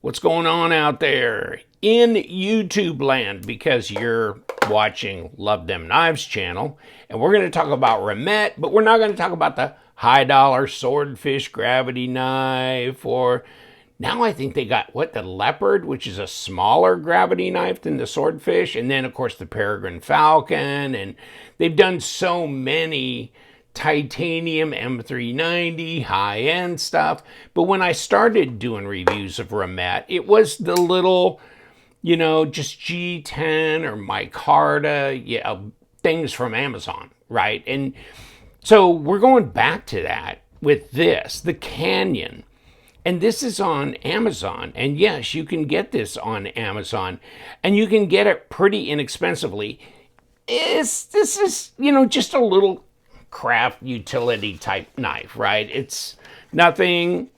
What's going on out there in YouTube land? Because you're watching Love Them Knives channel, and we're going to talk about Remette, but we're not going to talk about the high dollar Swordfish gravity knife, or now I think they got the Leopard, which is a smaller gravity knife than the Swordfish, and then of course the Peregrine Falcon, and they've done so many titanium M390 high-end stuff. But when I started doing reviews of Remette, it was the little, just G10 or micarta, things from Amazon, right? And so we're going back to that with this, the Canyon. And this is on Amazon. And yes, you can get this on Amazon. And you can get it pretty inexpensively. This is, just a little craft utility type knife, right? It's nothing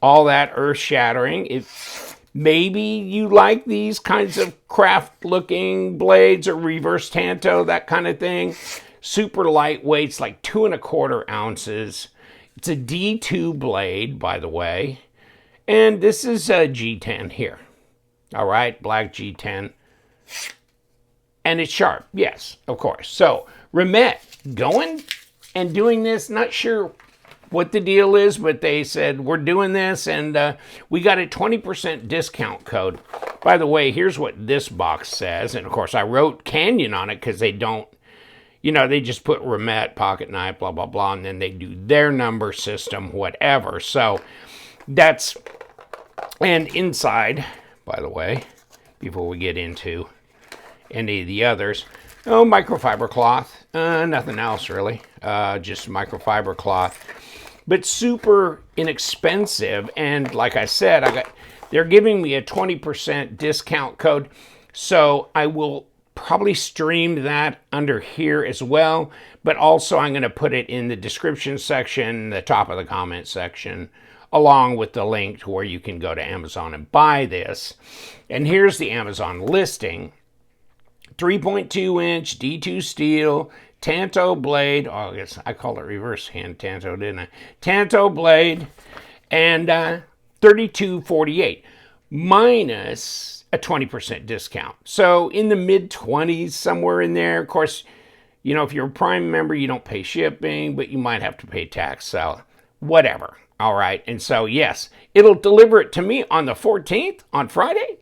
all that earth-shattering. Maybe you like these kinds of craft-looking blades or reverse tanto, that kind of thing. Super lightweight, it's like 2¼ ounces. It's a D2 blade, by the way. And this is a G10 here. All right, black G10. And it's sharp, yes, of course. So Remette going and doing this, not sure what the deal is, but they said we're doing this, and we got a 20% discount code. By the way, here's what this box says, and of course I wrote Canyon on it because they don't, they just put Remette, pocket knife, blah, blah, blah, and then they do their number system, whatever. So that's, and inside, by the way, before we get into any of the others, microfiber cloth, nothing else really, just microfiber cloth, but super inexpensive. And like I said, they're giving me a 20% discount code, so I will probably stream that under here as well, but also I'm going to put it in the description section, the top of the comment section, along with the link to where you can go to Amazon and buy this. And here's the Amazon listing. 3.2-inch D2 steel, tanto blade. Oh, I guess I called it reverse hand tanto, didn't I? Tanto blade, and $32.48 minus a 20% discount. So in the mid-20s, somewhere in there. Of course, if you're a Prime member, you don't pay shipping, but you might have to pay tax. So whatever. All right. And so, yes, it'll deliver it to me on the 14th, on Friday.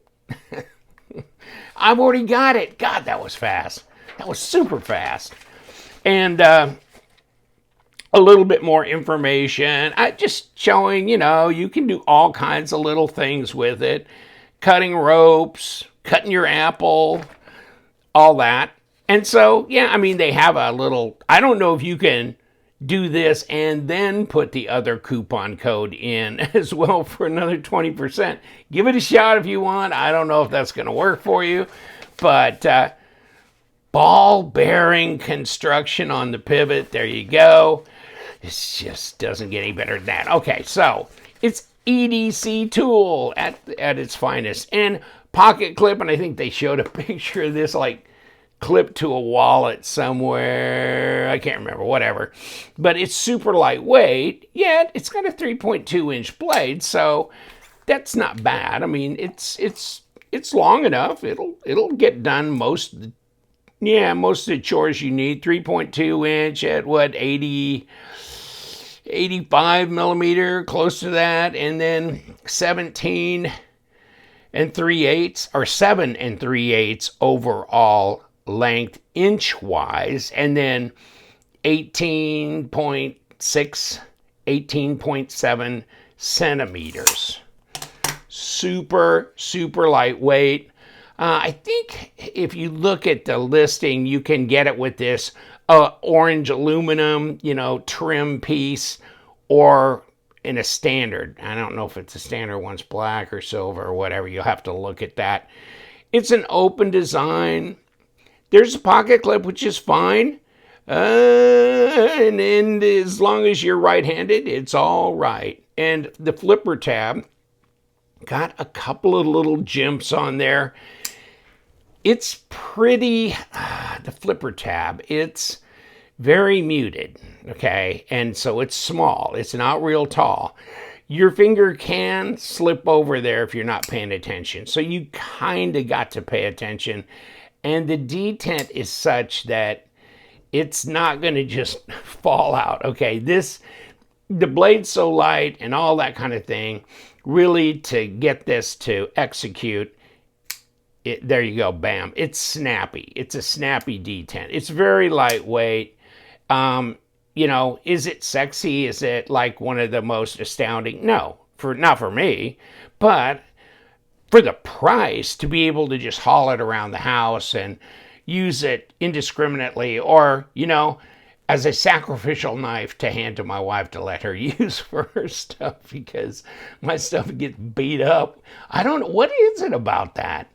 I've already got it. God, that was fast. That was super fast. And a little bit more information. Just showing, you can do all kinds of little things with it. Cutting ropes, cutting your apple, all that. And so, yeah, they have a little, I don't know if you can do this and then put the other coupon code in as well for another 20%. Give it a shot if you want. I don't know if that's going to work for you, but ball bearing construction on the pivot. There you go. It just doesn't get any better than that. Okay, so it's EDC tool at its finest, and pocket clip, and I think they showed a picture of this like clipped to a wallet somewhere. I can't remember, whatever. But it's super lightweight, yet it's got a 3.2-inch blade, so that's not bad. It's long enough. It'll get done most of the chores you need. 3.2-inch at 85 millimeter, close to that, and then 17 3/8 or 7 3/8 overall length inch-wise, and then 18.6, 18.7 centimeters. Super, super lightweight. I think if you look at the listing, you can get it with this orange aluminum, trim piece, or in a standard. I don't know if it's a standard one's black or silver or whatever. You'll have to look at that. It's an open design. There's a pocket clip, which is fine. And as long as you're right-handed, it's all right. And the flipper tab got a couple of little jimps on there. It's pretty, the flipper tab, it's very muted, okay? And so it's small. It's not real tall. your finger can slip over there if you're not paying attention. So you kind of got to pay attention. And the detent is such that it's not going to just fall out. Okay, the blade's so light and all that kind of thing, really to get this to execute, there you go, bam. It's snappy. It's a snappy detent. It's very lightweight. You know, is it sexy? Is it like one of the most astounding? No, not for me, but for the price, to be able to just haul it around the house and use it indiscriminately, or, you know, as a sacrificial knife to hand to my wife to let her use for her stuff, because my stuff gets beat up. I don't know, what is it about that?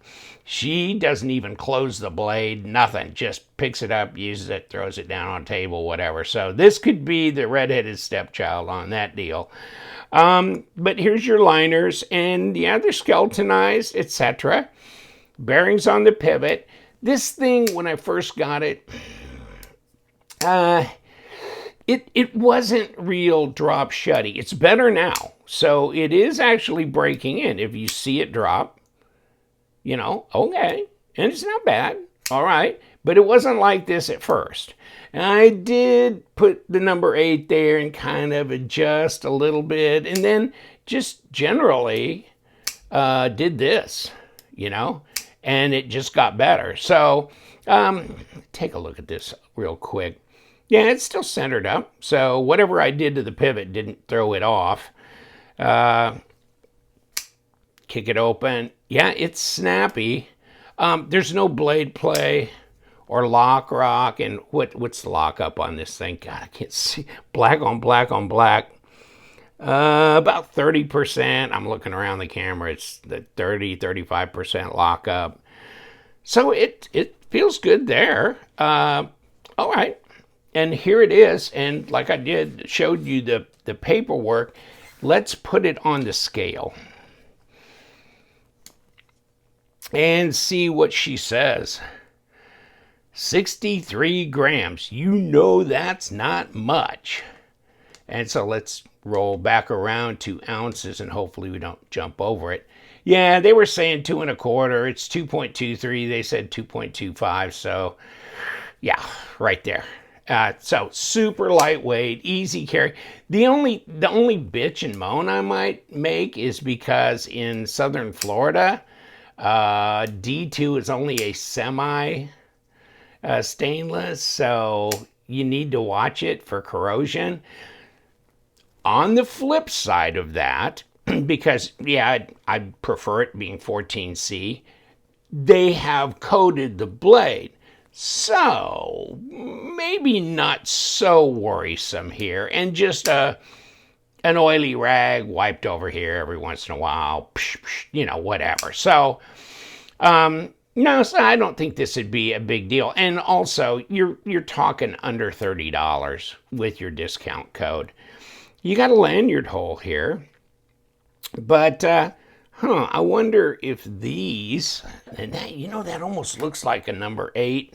She doesn't even close the blade, nothing. Just picks it up, uses it, throws it down on the table, whatever. So this could be the redheaded stepchild on that deal. But here's your liners, and yeah, they're skeletonized, etc. Bearings on the pivot. This thing, when I first got it, it wasn't real drop shutty. It's better now. So it is actually breaking in. If you see it drop, you know, okay, and it's not bad, all right, but it wasn't like this at first. And I did put the number 8 there and kind of adjust a little bit, and then just generally did this, you know, and it just got better. So take a look at this real quick. Yeah, it's still centered up, so whatever I did to the pivot didn't throw it off. Kick it open. Yeah, it's snappy. There's no blade play or lock rock. And what's the lockup on this thing? God, I can't see. Black on black on black. About 30%. I'm looking around the camera. It's the 35% lockup. So it feels good there. All right. And here it is. And like I showed you the paperwork. Let's put it on the scale and see what she says. 63 grams. You know that's not much. And so let's roll back around to ounces, and hopefully we don't jump over it. Yeah, they were saying 2 1/4. It's 2.23. They said 2.25. So yeah, right there. So super lightweight, easy carry. The only bitch and moan I might make is because in southern Florida, D2 is only a semi stainless, so you need to watch it for corrosion. On the flip side of that, because yeah, I'd prefer it being 14C, they have coated the blade. So maybe not so worrisome here, and just an oily rag wiped over here every once in a while, you know, whatever. So no, so I don't think this would be a big deal. And also, you're talking under $30 with your discount code. You got a lanyard hole here, but I wonder if these, and that, you know, that almost looks like a number 8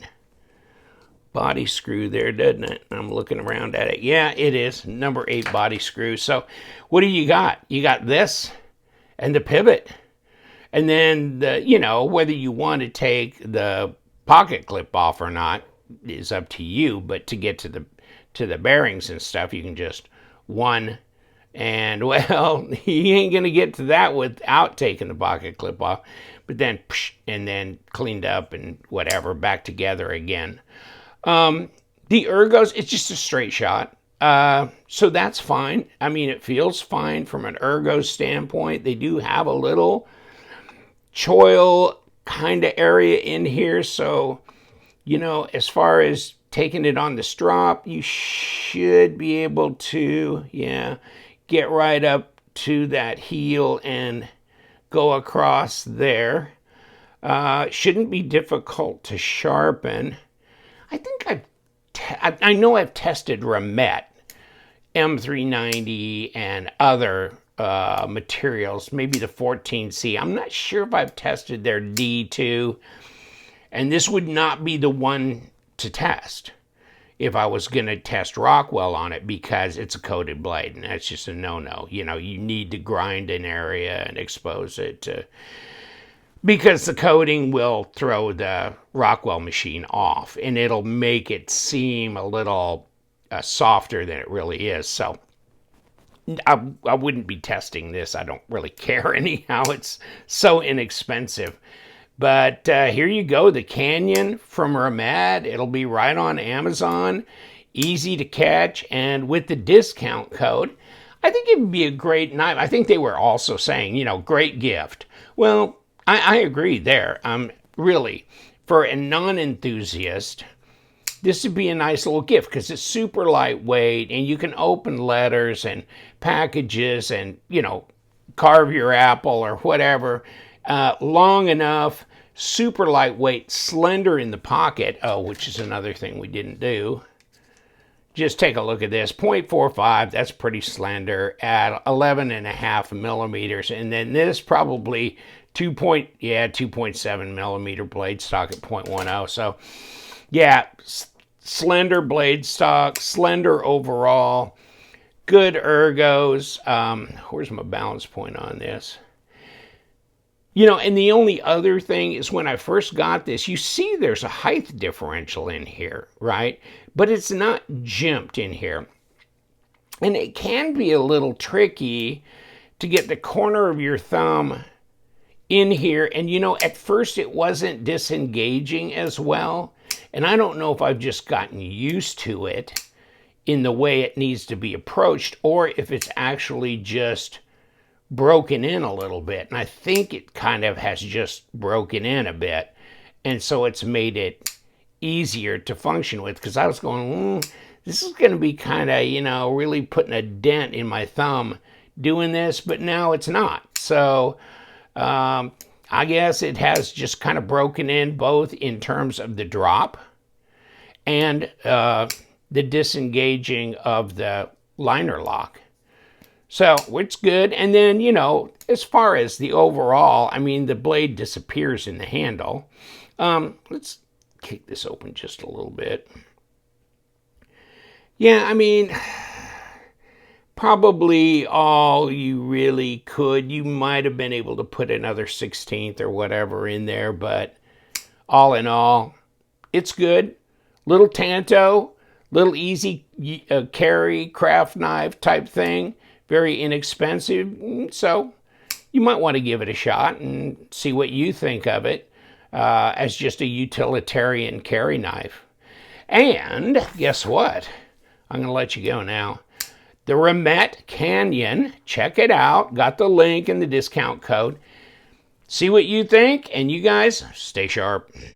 body screw there, doesn't it? I'm looking around at it. Yeah, it is number 8 body screw. So what do you got? You got this and the pivot. And then, you know, whether you want to take the pocket clip off or not is up to you. But to get to the bearings and stuff, you can just one. And, well, you ain't going to get to that without taking the pocket clip off. But then, and then cleaned up and whatever, back together again. The ergos, it's just a straight shot. So that's fine. I mean, it feels fine from an ergo standpoint. They do have a little choil kind of area in here. So, you know, as far as taking it on the strop, you should be able to, yeah, get right up to that heel and go across there. Shouldn't be difficult to sharpen. I think I know I've tested Remette M390 and other materials, maybe the 14C. I'm not sure if I've tested their D2, and this would not be the one to test. if I was going to test Rockwell on it, because it's a coated blade, and that's just a no-no. You know, you need to grind an area and expose it to, because the coating will throw the Rockwell machine off, and it'll make it seem a little softer than it really is. So I wouldn't be testing this. I don't really care anyhow. It's so inexpensive. But here you go, the Canyon from Remette. It'll be right on Amazon, easy to catch, and with the discount code, I think it would be a great knife. I think they were also saying, you know, great gift. Well, I agree there. Really, for a non-enthusiast, this would be a nice little gift because it's super lightweight, and you can open letters and packages and, you know, carve your apple or whatever. Long enough, super lightweight, slender in the pocket. Oh, which is another thing we didn't do. Just take a look at this, 0.45, that's pretty slender at 11.5 millimeters. And then this probably 2.7 millimeter blade stock at 0.10. So yeah, slender blade stock, slender overall, good ergos. Where's my balance point on this? You know, and the only other thing is when I first got this, you see there's a height differential in here, right? But it's not jimped in here. And it can be a little tricky to get the corner of your thumb in here. And, you know, at first it wasn't disengaging as well. And I don't know if I've just gotten used to it in the way it needs to be approached, or if it's actually just broken in a little bit. And I think it kind of has just broken in a bit. And so it's made it easier to function with, because I was going, this is going to be kind of, you know, really putting a dent in my thumb doing this, but now it's not. So I guess it has just kind of broken in, both in terms of the drop and the disengaging of the liner lock. So it's good. And then, you know, as far as the overall, I mean, the blade disappears in the handle. Let's kick this open just a little bit. Yeah, I mean, probably all you really could. You might have been able to put another 16th or whatever in there, but all in all, it's good. Little tanto, little easy carry craft knife type thing. Very inexpensive, so you might want to give it a shot and see what you think of it as just a utilitarian carry knife. And guess what? I'm going to let you go now. The Remette Canyon, check it out. Got the link and the discount code. See what you think, and you guys stay sharp.